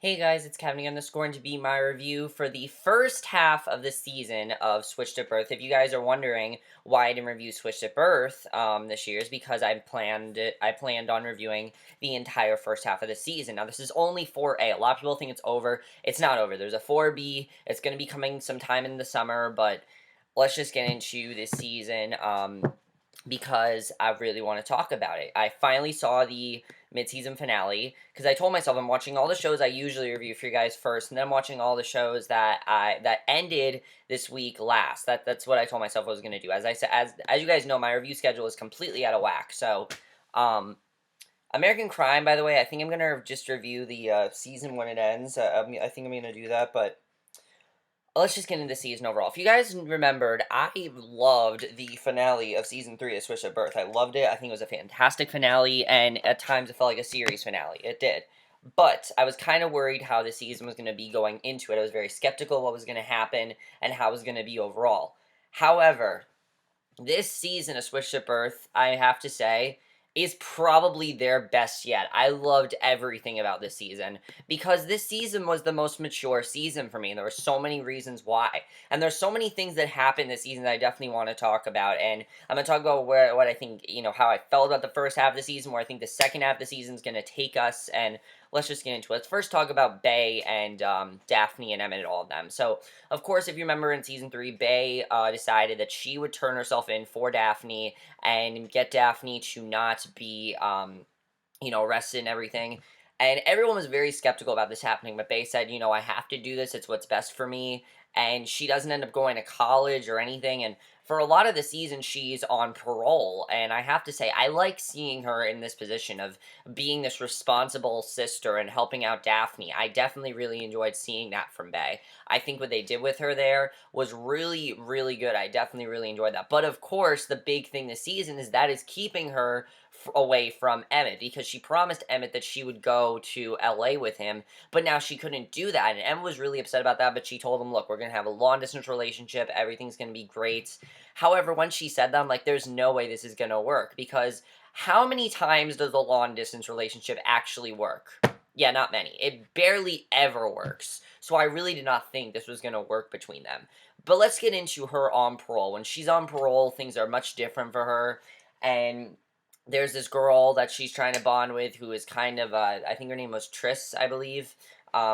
Hey guys, it's Kevin again. This is going to be my review for the first half of the season of Switched at Birth. If you guys are wondering why I didn't review Switched at Birth this year, is because I planned on reviewing the entire first half of the season. Now this is only 4A. A lot of people think it's over. It's not over. There's a 4B. It's going to be coming sometime in the summer, but let's just get into this season. Because I really want to talk about it. I finally saw the mid-season finale because I told myself I'm watching all the shows I usually review for you guys first, and then I'm watching all the shows that ended this week last. That's what I told myself I was going to do. As I said, as you guys know, my review schedule is completely out of whack. So, um, American Crime, by the way, I think I'm gonna just review the season when it ends. I think I'm gonna do that, but let's just get into the season overall. If you guys remembered, I loved the finale of season 3 of Switch at Birth. I loved it. I think it was a fantastic finale, and at times it felt like a series finale. It did. But I was kind of worried how the season was going to be going into it. I was very skeptical what was going to happen and how it was going to be overall. However, this season of Switched at Birth, I have to say, is probably their best yet. I loved everything about this season because this season was the most mature season for me. And there were so many reasons why. And there's so many things that happened this season that I definitely want to talk about. And I'm going to talk about what I think, how I felt about the first half of the season, where I think the second half of the season is going to take us. And let's just get into it. Let's first talk about Bay and Daphne and Emmet and all of them. So, of course, if you remember in season 3, Bay decided that she would turn herself in for Daphne and get Daphne to not be, arrested and everything. And everyone was very skeptical about this happening, but Bay said, I have to do this. It's what's best for me. And she doesn't end up going to college or anything. And for a lot of the season, she's on parole. And I have to say, I like seeing her in this position of being this responsible sister and helping out Daphne. I definitely really enjoyed seeing that from Bay. I think what they did with her there was really, really good. I definitely really enjoyed that. But of course, the big thing this season is that is keeping her away from Emmet, because she promised Emmet that she would go to LA with him, but now she couldn't do that. And Emmet was really upset about that, but she told him, look, we're going to have a long distance relationship. Everything's going to be great. However, when she said that, I'm like, there's no way this is going to work, because how many times does a long distance relationship actually work? Yeah, not many. It barely ever works. So I really did not think this was going to work between them. But let's get into her on parole. When she's on parole, things are much different for her. And there's this girl that she's trying to bond with who is kind of, I think her name was Triss, I believe.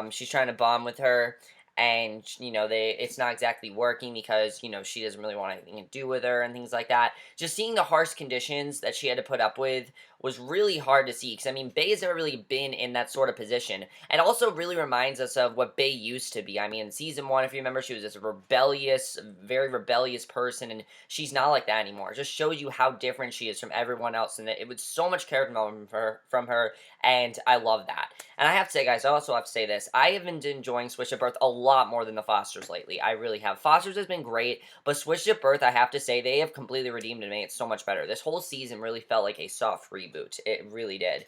She's trying to bond with her. And, it's not exactly working because, she doesn't really want anything to do with her and things like that. Just seeing the harsh conditions that she had to put up with was really hard to see, because I mean, Bay has never really been in that sort of position, and also really reminds us of what Bay used to be. I mean, in season 1, if you remember, she was this rebellious, very rebellious person, and she's not like that anymore. It just shows you how different she is from everyone else, and that it was so much character development from her, and I love that. And I have to say, guys, I also have to say this, I have been enjoying Switch at Birth a lot more than the Fosters lately. I really have. Fosters has been great, but Switch at Birth, I have to say, they have completely redeemed and made it so much better. This whole season really felt like a soft reboot. It really did.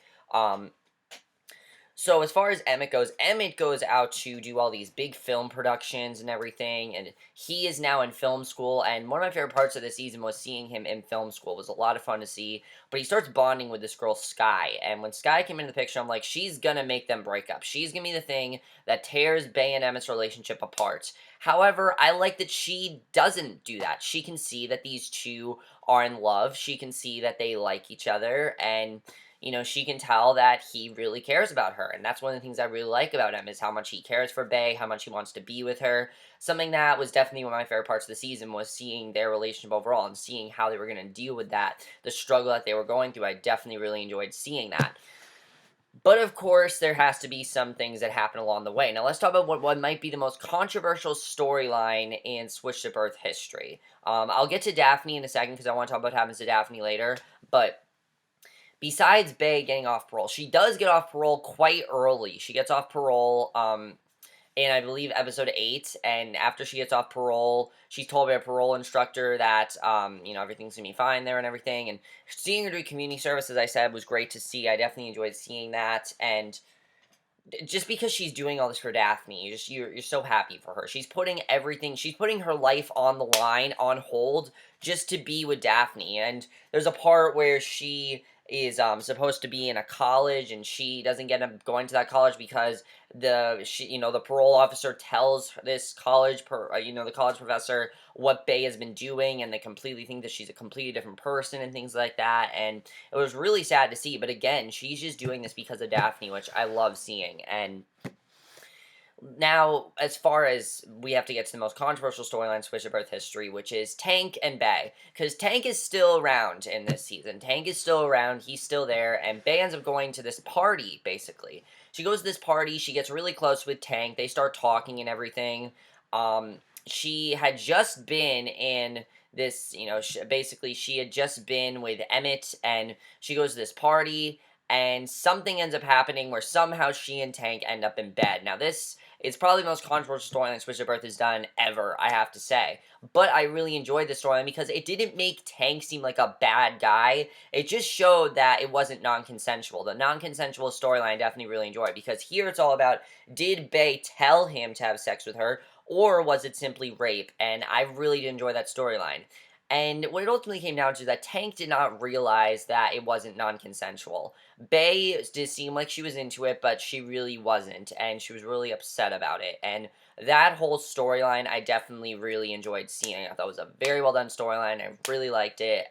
So as far as Emmet goes out to do all these big film productions and everything, and he is now in film school, and one of my favorite parts of the season was seeing him in film school. It was a lot of fun to see, but he starts bonding with this girl, Sky, and when Sky came into the picture, I'm like, she's gonna make them break up. She's gonna be the thing that tears Bay and Emmett's relationship apart. However, I like that she doesn't do that. She can see that these two are in love. She can see that they like each other, and she can tell that he really cares about her. And that's one of the things I really like about him, is how much he cares for Bay, how much he wants to be with her. Something that was definitely one of my favorite parts of the season, was seeing their relationship overall and seeing how they were going to deal with that, the struggle that they were going through. I definitely really enjoyed seeing that. But of course, there has to be some things that happen along the way. Now, let's talk about what might be the most controversial storyline in Switched at Birth history. I'll get to Daphne in a second, because I want to talk about what happens to Daphne later. But besides Bay getting off parole, she does get off parole quite early. She gets off parole in, I believe, episode 8, and after she gets off parole, she's told by a parole instructor that, everything's going to be fine there and everything, and seeing her do community service, as I said, was great to see. I definitely enjoyed seeing that, and just because she's doing all this for Daphne, you're so happy for her. She's putting her life on the line, on hold, just to be with Daphne. And there's a part where she is supposed to be in a college, and she doesn't get up going to that college because the parole officer tells this the college professor what Bay has been doing, and they completely think that she's a completely different person and things like that. And it was really sad to see, but again, she's just doing this because of Daphne, which I love seeing. And now, as far as we have to get to the most controversial storyline in Switch of Birth history, which is Tank and Bay. Because Tank is still around in this season. Tank is still around, he's still there, and Bay ends up going to this party, basically. She goes to this party, she gets really close with Tank, they start talking and everything. She had just been in this, basically, she had just been with Emmet, and she goes to this party, and something ends up happening where somehow she and Tank end up in bed. Now, this it's probably the most controversial storyline Switch of Birth has done ever, I have to say. But I really enjoyed the storyline because it didn't make Tank seem like a bad guy. It just showed that it wasn't non-consensual. The non-consensual storyline I definitely really enjoyed because here it's all about, did Bay tell him to have sex with her, or was it simply rape? And I really did enjoy that storyline. And what it ultimately came down to is that Tank did not realize that it wasn't non-consensual. Bay did seem like she was into it, but she really wasn't, and she was really upset about it. And that whole storyline, I definitely really enjoyed seeing. I thought it was a very well done storyline. I really liked it,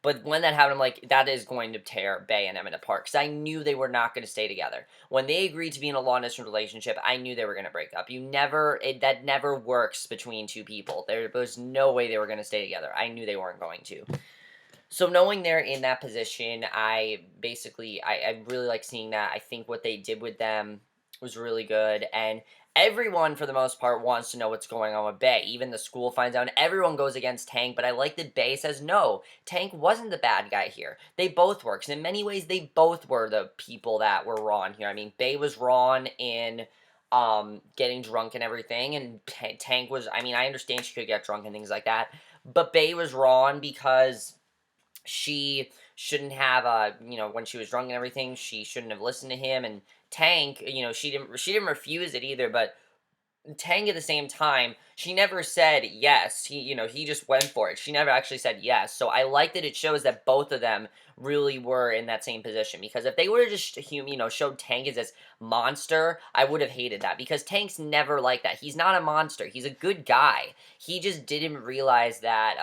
but when that happened, I'm like, that is going to tear Bay and Emmett apart, because I knew they were not going to stay together. When they agreed to be in a long-distance relationship, I knew they were going to break up. That never works between two people. There was no way they were going to stay together. I knew they weren't going to. So knowing they're in that position, I really like seeing that. I think what they did with them was really good, and everyone, for the most part, wants to know what's going on with Bay. Even the school finds out, and everyone goes against Tank, but I like that Bay says, no, Tank wasn't the bad guy here. They both were, because in many ways, they both were the people that were wrong here. I mean, Bay was wrong in getting drunk and everything, and Tank was, I mean, I understand she could get drunk and things like that, but Bay was wrong because she shouldn't have when she was drunk and everything, she shouldn't have listened to him. And Tank, she didn't refuse it either, but Tank at the same time, she never said yes. He just went for it. She never actually said yes. So I like that it shows that both of them really were in that same position. Because if they would have just, showed Tank as this monster, I would have hated that. Because Tank's never like that. He's not a monster. He's a good guy. He just didn't realize that,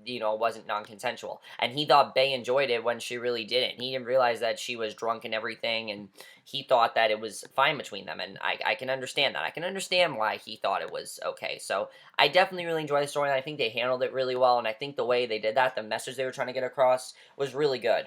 it wasn't non-consensual. And he thought Bay enjoyed it when she really didn't. He didn't realize that she was drunk and everything, and he thought that it was fine between them, and I can understand that. I can understand why he thought it was okay. So I definitely really enjoy the story, and I think they handled it really well, and I think the way they did that, the message they were trying to get across, was really good.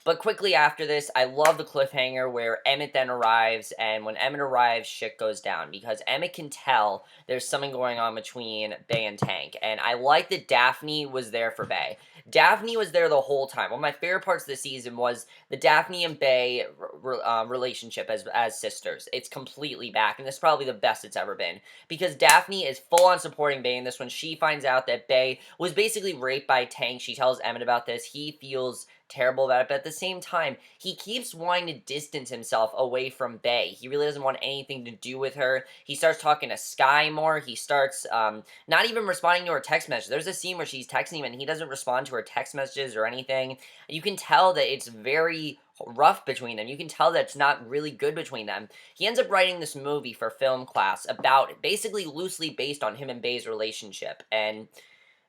But quickly after this, I love the cliffhanger where Emmet then arrives, and when Emmet arrives, shit goes down, because Emmet can tell there's something going on between Bay and Tank, and I like that Daphne was there for Bay. Daphne was there the whole time. One of my favorite parts of the season was the Daphne and Bay relationship as sisters. It's completely back, and this is probably the best it's ever been, because Daphne is full on supporting Bay in this when she finds out that Bay was basically raped by Tank. She tells Emmet about this. He feels terrible about it, but at the same time, he keeps wanting to distance himself away from Bay. He really doesn't want anything to do with her. He starts talking to Sky more. He starts not even responding to her text messages. There's a scene where she's texting him and he doesn't respond to her text messages or anything. You can tell that it's very rough between them. You can tell that it's not really good between them. He ends up writing this movie for film class about, basically loosely based on him and Bay's relationship, and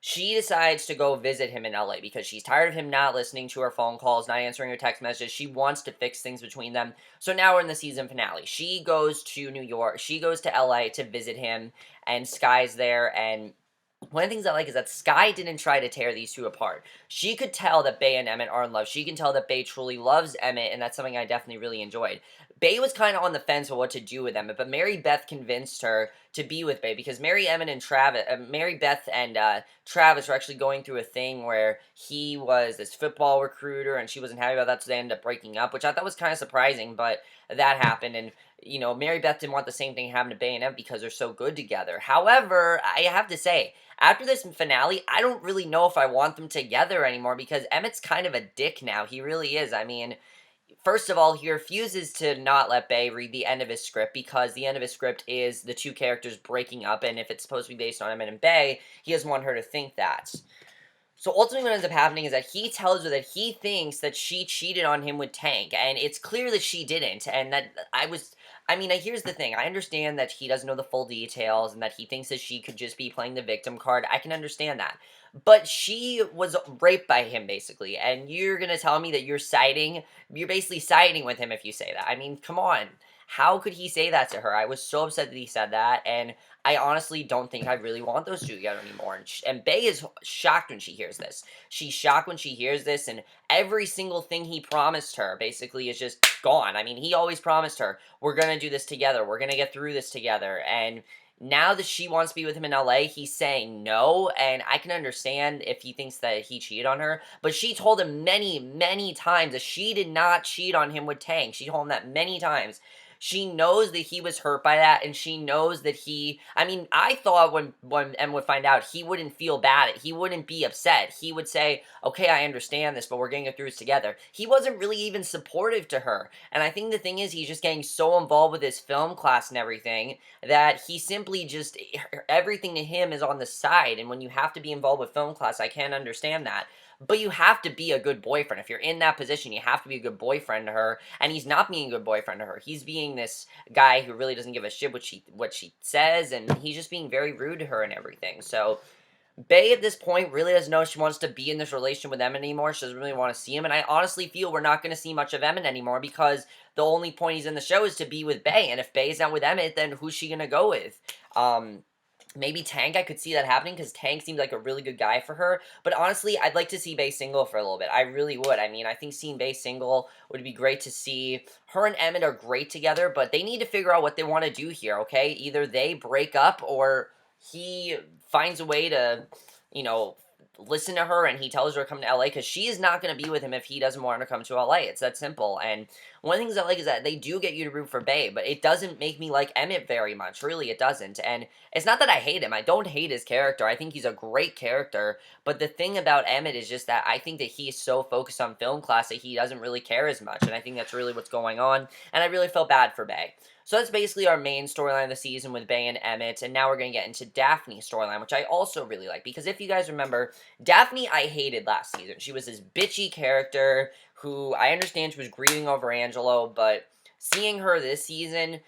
she decides to go visit him in LA because she's tired of him not listening to her phone calls, not answering her text messages. She wants to fix things between them. So now we're in the season finale. She goes to New York. She goes to LA to visit him, and Sky's there. And one of the things I like is that Sky didn't try to tear these two apart. She could tell that Bay and Emmet are in love. She can tell that Bay truly loves Emmet, and that's something I definitely really enjoyed. Bay was kind of on the fence with what to do with Emmet, but Mary Beth convinced her to be with Bay because Mary Beth and Travis were actually going through a thing where he was this football recruiter and she wasn't happy about that, so they ended up breaking up, which I thought was kind of surprising, but that happened. And Mary Beth didn't want the same thing happen to Bay and Emmet because they're so good together. However, I have to say, after this finale, I don't really know if I want them together anymore because Emmett's kind of a dick now. He really is. I mean, first of all, he refuses to not let Bay read the end of his script because the end of his script is the two characters breaking up, and if it's supposed to be based on Emmet and Bay, he doesn't want her to think that. So ultimately what ends up happening is that he tells her that he thinks that she cheated on him with Tank, and it's clear that she didn't, and that I mean, here's the thing, I understand that he doesn't know the full details, and that he thinks that she could just be playing the victim card, I can understand that. But she was raped by him, basically, and you're gonna tell me that you're basically siding with him if you say that. I mean, come on. How could he say that to her? I was so upset that he said that, and I honestly don't think I really want those two together anymore. And Bay is shocked when she hears this. She's shocked when she hears this, and every single thing he promised her basically is just gone. I mean, he always promised her, we're going to do this together. We're going to get through this together. And now that she wants to be with him in LA, he's saying no. And I can understand if he thinks that he cheated on her. But she told him many, many times that she did not cheat on him with Tang. She told him that many times. She knows that he was hurt by that, and she knows that I mean, I thought when Em would find out, he wouldn't feel bad. He wouldn't be upset. He would say, okay, I understand this, but we're getting through this together. He wasn't really even supportive to her. And I think the thing is, he's just getting so involved with his film class and everything that he simply just, everything to him is on the side. And when you have to be involved with film class, I can't understand that. But you have to be a good boyfriend. If you're in that position, you have to be a good boyfriend to her. And he's not being a good boyfriend to her. He's being this guy who really doesn't give a shit what she says, and he's just being very rude to her and everything. So Bay at this point really doesn't know if she wants to be in this relation with Emmett anymore. She doesn't really want to see him. And I honestly feel we're not going to see much of Emmett anymore because the only point he's in the show is to be with Bay. And if Bay's not with Emmett, then who's she going to go with? Maybe Tank, I could see that happening because Tank seemed like a really good guy for her. But honestly, I'd like to see Bay single for a little bit. I really would. I mean, I think seeing Bay single would be great to see. Her and Emmett are great together, but they need to figure out what they want to do here, okay? Either they break up or he finds a way to, you know, listen to her and he tells her to come to LA because she is not going to be with him if he doesn't want her to come to LA. It's that simple. And one of the things I like is that they do get you to root for Bay, but it doesn't make me like Emmett very much. Really, it doesn't. And it's not that I hate him. I don't hate his character. I think he's a great character. But the thing about Emmett is just that I think that he's so focused on film class that he doesn't really care as much. And I think that's really what's going on. And I really felt bad for Bay. So that's basically our main storyline of the season with Bay and Emmett, and now we're going to get into Daphne's storyline, which I also really like, because if you guys remember, Daphne I hated last season. She was this bitchy character who, I understand she was grieving over Angelo, but seeing her this season,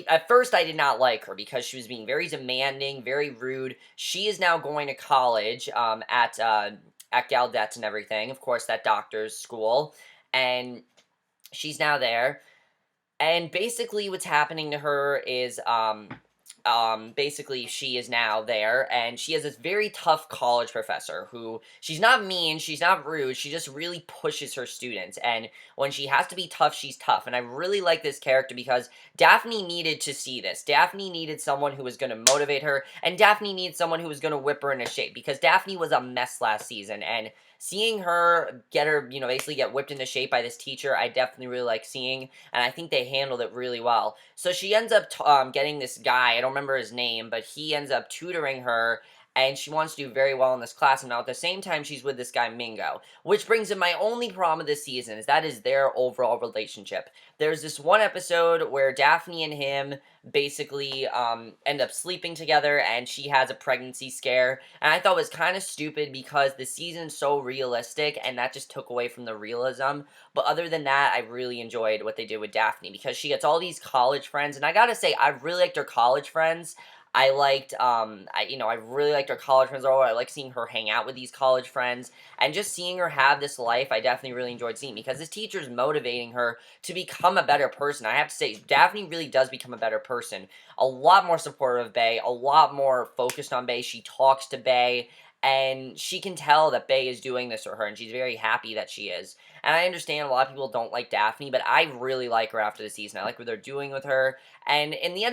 at first I did not like her because she was being very demanding, very rude. She is now going to college at Gallaudet and everything, of course, that doctor's school, and she's now there. And basically what's happening to her is, basically she is now there, and she has this very tough college professor who, she's not mean, she's not rude, she just really pushes her students, and when she has to be tough, she's tough, and I really like this character because Daphne needed to see this. Daphne needed someone who was going to motivate her, and Daphne needed someone who was going to whip her into shape, because Daphne was a mess last season, and seeing her get her, basically get whipped into shape by this teacher, I definitely really like seeing, and I think they handled it really well. So she ends up getting this guy, I don't remember his name, but he ends up tutoring her, and she wants to do very well in this class, and now at the same time, she's with this guy, Mingo. Which brings in my only problem of this season, is that is their overall relationship. There's this one episode where Daphne and him basically end up sleeping together, and she has a pregnancy scare, and I thought it was kind of stupid because the season's so realistic, and that just took away from the realism. But other than that, I really enjoyed what they did with Daphne, because she gets all these college friends, and I gotta say, I really liked her college friends. I liked, I really liked her college friends. I like seeing her hang out with these college friends, and just seeing her have this life, I definitely really enjoyed seeing, because this teacher's motivating her to become a better person. I have to say, Daphne really does become a better person. A lot more supportive of Bay, a lot more focused on Bay. She talks to Bay, and she can tell that Bay is doing this for her, and she's very happy that she is. And I understand a lot of people don't like Daphne, but I really like her after the season. I like what they're doing with her. And at the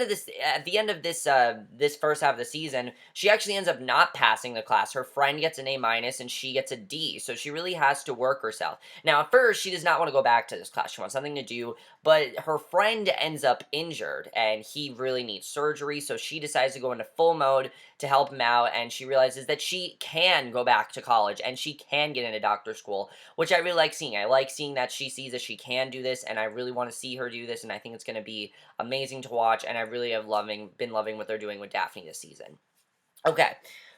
end of this first half of the season, she actually ends up not passing the class. Her friend gets an A-, and she gets a D. So she really has to work herself. Now, at first, she does not want to go back to this class. She wants something to do, but her friend ends up injured, and he really needs surgery. So she decides to go into full mode to help him out, and she realizes that she can go back to college, and she can get into doctor school, which I really like seeing. I like seeing that she sees that she can do this, and I really want to see her do this, and I think it's going to be amazing to watch, and I really have been loving what they're doing with Daphne this season. Okay,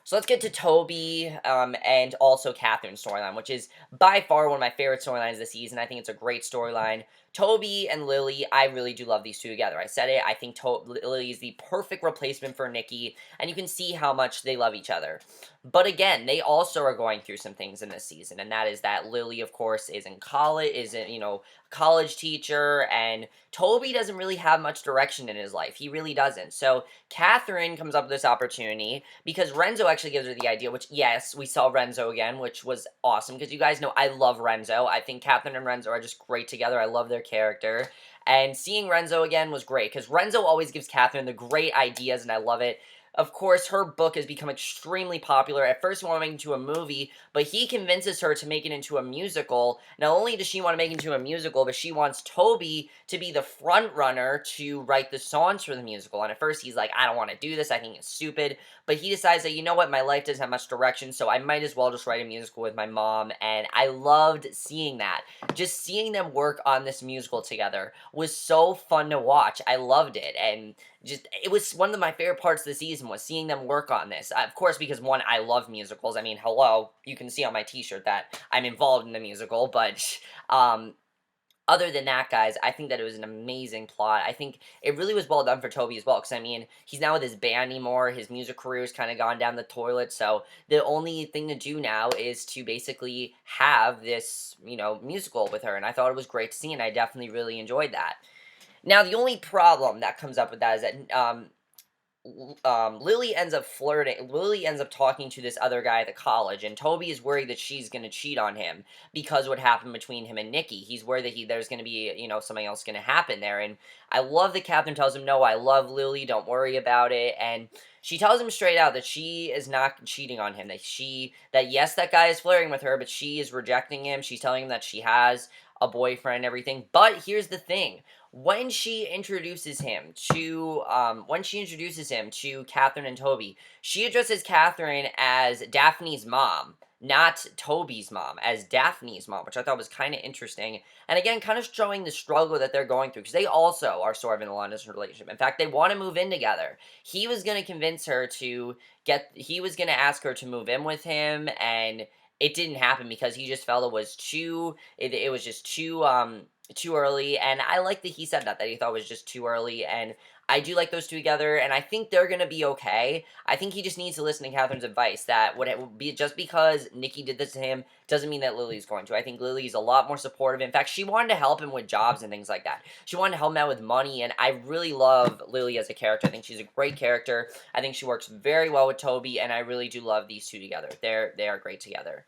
So let's get to Toby and also Kathryn's storyline, which is by far one of my favorite storylines this season. I think it's a great storyline. Toby and Lilly, I really do love these two together. I said it. I think Lilly is the perfect replacement for Nikki, and you can see how much they love each other. But again, they also are going through some things in this season, and that is that Lilly, of course, is in college, is a, college teacher, and Toby doesn't really have much direction in his life. He really doesn't. So Kathryn comes up with this opportunity because Renzo actually gives her the idea, which, yes, we saw Renzo again, which was awesome, because you guys know I love Renzo. I think Kathryn and Renzo are just great together. I love their character. And seeing Renzo again was great, because Renzo always gives Kathryn the great ideas, and I love it. Of course, her book has become extremely popular. At first, she wanted to make it into a movie, but he convinces her to make it into a musical. Not only does she want to make it into a musical, but she wants Toby to be the front runner to write the songs for the musical. And at first, he's like, I don't want to do this. I think it's stupid. But he decides that, you know what, my life doesn't have much direction, so I might as well just write a musical with my mom. And I loved seeing that. Just seeing them work on this musical together was so fun to watch. I loved it. And just, it was one of my favorite parts of the season was seeing them work on this. Of course, because one, I love musicals. I mean, hello, you can see on my t-shirt that I'm involved in the musical, but other than that, guys, I think that it was an amazing plot. I think it really was well done for Toby as well, because, I mean, he's not with his band anymore. His music career's kind of gone down the toilet, so the only thing to do now is to basically have this, musical with her, and I thought it was great to see, and I definitely really enjoyed that. Now, the only problem that comes up with that is that, Lilly ends up flirting. Lilly ends up talking to this other guy at the college, and Toby is worried that she's gonna cheat on him because what happened between him and Nikki. He's worried that there's gonna be, something else gonna happen there. And I love that Kathryn tells him, "No, I love Lilly. Don't worry about it." And she tells him straight out that she is not cheating on him. That yes, that guy is flirting with her, but she is rejecting him. She's telling him that she has a boyfriend and everything. But here's the thing: when she introduces him to Kathryn and Toby, she addresses Kathryn as Daphne's mom, not Toby's mom, as Daphne's mom, which I thought was kind of interesting. And again, kind of showing the struggle that they're going through, because they also are sort of in a long-distance relationship. In fact, they want to move in together. He was going to convince her he was going to ask her to move in with him, and it didn't happen because he just felt it was just too early. And I like that he said that he thought it was just too early, and I do like those two together, and I think they're gonna be okay. I think he just needs to listen to Kathryn's advice, that would it be just because Nikki did this to him doesn't mean that Lily's going to. I think Lily's a lot more supportive. In fact, she wanted to help him with jobs and things like that. She wanted to help him out with money, and I really love Lily as a character. I think she's a great character. I think she works very well with Toby, and I really do love these two together. They are great together.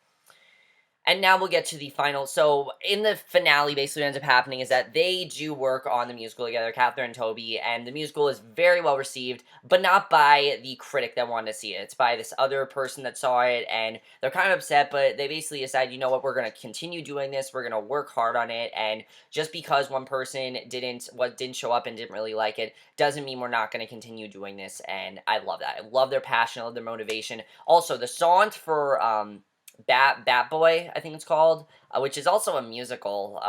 And now we'll get to the final. So, in the finale, basically what ends up happening is that they do work on the musical together, Kathryn and Toby, and the musical is very well received, but not by the critic that wanted to see it. It's by this other person that saw it, and they're kind of upset, but they basically decide, you know what, we're going to continue doing this, we're going to work hard on it, and just because one person didn't show up and didn't really like it, doesn't mean we're not going to continue doing this, and I love that. I love their passion, I love their motivation. Also, the songs for, Bat Boy, I think it's called, which is also a musical.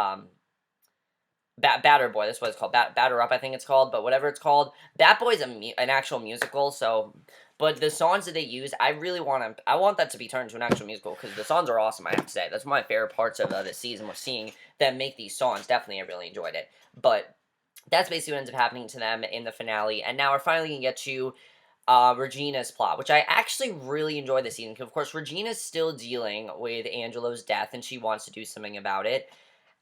Batter Boy, that's what it's called. Batter Up, I think it's called, but whatever it's called, Bat Boy is an actual musical. So, but the songs that they use, I want that to be turned into an actual musical, because the songs are awesome. I have to say, that's one of my favorite parts of this season, was seeing them make these songs. Definitely, I really enjoyed it. But that's basically what ends up happening to them in the finale, and now we're finally gonna get to Regina's plot, which I actually really enjoy this season, because of course Regina's still dealing with Angelo's death, and she wants to do something about it,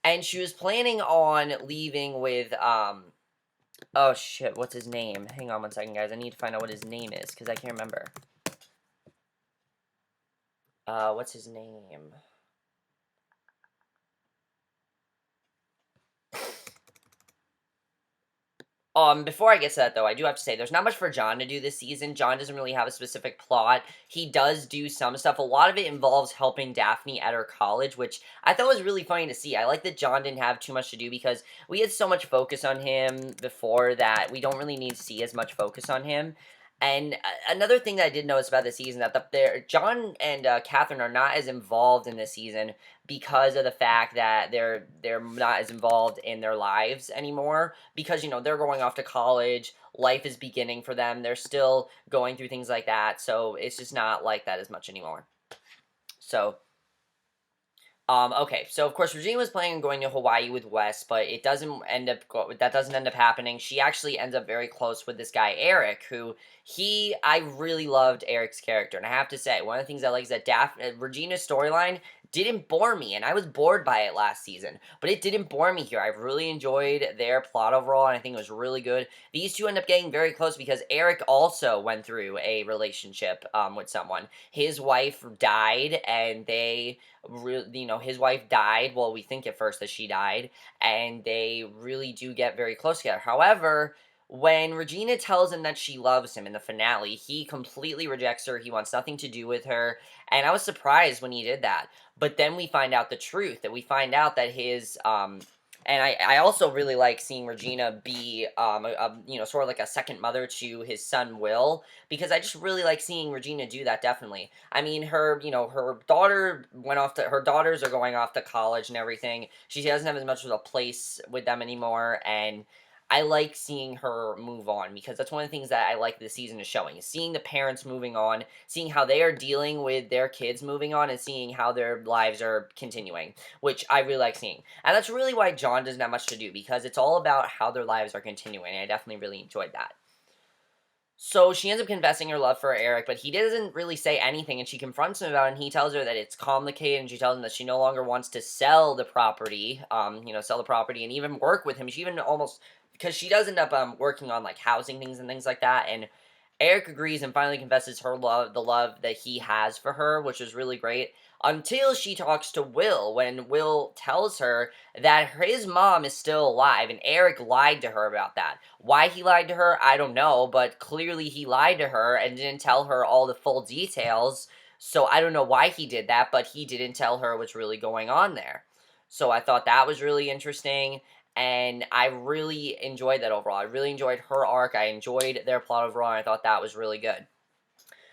and she was planning on leaving with, oh shit, what's his name? Hang on one second, guys, I need to find out what his name is, because I can't remember. What's his name? Before I get to that, though, I do have to say, there's not much for John to do this season. John doesn't really have a specific plot. He does do some stuff. A lot of it involves helping Daphne at her college, which I thought was really funny to see. I like that John didn't have too much to do, because we had so much focus on him before that we don't really need to see as much focus on him. And another thing that I did notice about this season that John and Kathryn are not as involved in this season because of the fact that they're not as involved in their lives anymore, because they're going off to college, life is beginning for them, they're still going through things like that, so it's just not like that as much anymore. So okay, so of course Regina was planning on going to Hawaii with Wes, but that doesn't end up happening. She actually ends up very close with this guy Eric, who I really loved Eric's character, and I have to say one of the things I like is that Regina's storyline didn't bore me, and I was bored by it last season, but it didn't bore me here. I really enjoyed their plot overall, and I think it was really good. These two end up getting very close because Eric also went through a relationship with someone. His wife died, and his wife died. Well, we think at first that she died, and they really do get very close together. However, when Regina tells him that she loves him in the finale, he completely rejects her. He wants nothing to do with her, and I was surprised when he did that. But then we find out the truth, that we find out that his and I also really like seeing Regina be sort of like a second mother to his son Will, because I just really like seeing Regina do that. Definitely, I mean, her daughters are going off to college and everything. She doesn't have as much of a place with them anymore, and I like seeing her move on, because that's one of the things that I like this season is showing, is seeing the parents moving on, seeing how they are dealing with their kids moving on, and seeing how their lives are continuing, which I really like seeing. And that's really why John doesn't have much to do, because it's all about how their lives are continuing, and I definitely really enjoyed that. So she ends up confessing her love for Eric, but he doesn't really say anything, and she confronts him about it, and he tells her that it's complicated, and she tells him that she no longer wants to sell the property, and even work with him. She even almost, because she does end up working on like housing things and things like that, and Eric agrees and finally confesses the love that he has for her, which is really great. Until she talks to Will, when Will tells her that his mom is still alive, and Eric lied to her about that. Why he lied to her, I don't know, but clearly he lied to her and didn't tell her all the full details. So I don't know why he did that, but he didn't tell her what's really going on there. So I thought that was really interesting, and I really enjoyed that overall. I really enjoyed her arc. I enjoyed their plot overall, and I thought that was really good.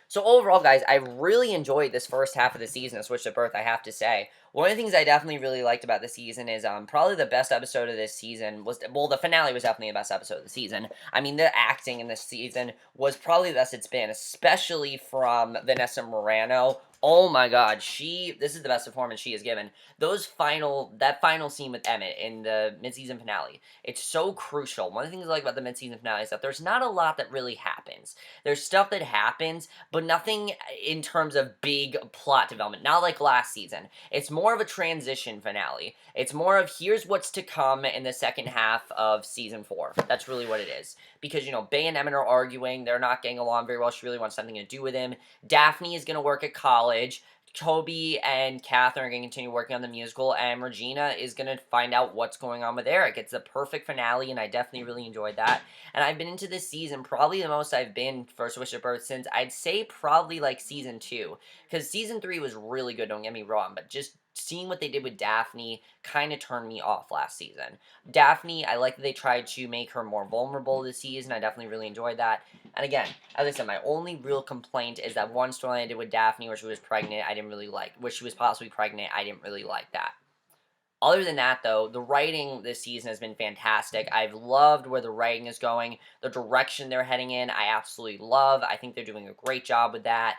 So overall, guys, I really enjoyed this first half of the season of Switch to Birth, I have to say. One of the things I definitely really liked about the season is probably the best episode of this season was, well, the finale was definitely the best episode of the season. I mean, the acting in this season was probably the best it's been, especially from Vanessa Morano. Oh my god, this is the best performance she has given. That final scene with Emmet in the mid-season finale, it's so crucial. One of the things I like about the mid-season finale is that there's not a lot that really happens. There's stuff that happens, but nothing in terms of big plot development. Not like last season. It's more of a transition finale. It's more of, here's what's to come in the second half of season 4. That's really what it is. Because, Bay and Emmett are arguing. They're not getting along very well. She really wants something to do with him. Daphne is going to work at college. Toby and Kathryn are going to continue working on the musical, and Regina is going to find out what's going on with Eric. It's the perfect finale, and I definitely really enjoyed that. And I've been into this season probably the most I've been for Switch of Birth since, I'd say, probably like season 2. Because season 3 was really good, don't get me wrong, but just seeing what they did with Daphne kind of turned me off last season. Daphne, I like that they tried to make her more vulnerable this season. I definitely really enjoyed that. And again, as I said, my only real complaint is that one storyline I did with Daphne where she was pregnant, I didn't really like. Where she was possibly pregnant, I didn't really like that. Other than that, though, the writing this season has been fantastic. I've loved where the writing is going. The direction they're heading in, I absolutely love. I think they're doing a great job with that.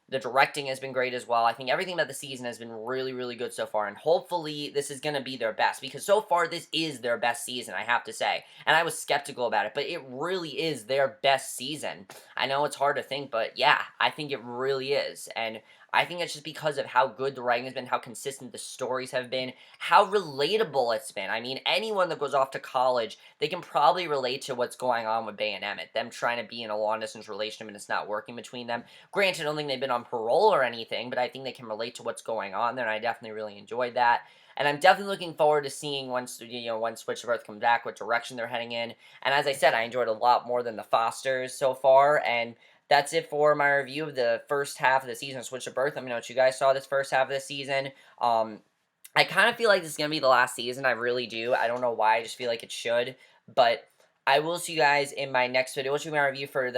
The directing has been great as well. I think everything about the season has been really, really good so far, and hopefully this is going to be their best, because so far this is their best season, I have to say. And I was skeptical about it, but it really is their best season. I know it's hard to think, but yeah, I think it really is. And I think it's just because of how good the writing has been, how consistent the stories have been, how relatable it's been. I mean, anyone that goes off to college, they can probably relate to what's going on with Bay and Emmett, them trying to be in a long-distance relationship and it's not working between them. Granted, I don't think they've been on parole or anything, but I think they can relate to what's going on there, and I definitely really enjoyed that. And I'm definitely looking forward to seeing once Switch of Earth comes back, what direction they're heading in. And as I said, I enjoyed a lot more than the Fosters so far, and that's it for my review of the first half of the season of Switch of Birth. Let me know what you guys saw this first half of the season. I kind of feel like this is going to be the last season. I really do. I don't know why. I just feel like it should. But I will see you guys in my next video, which will be my review for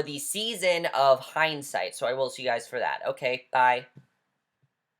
the season of Hindsight. So I will see you guys for that. Okay, bye.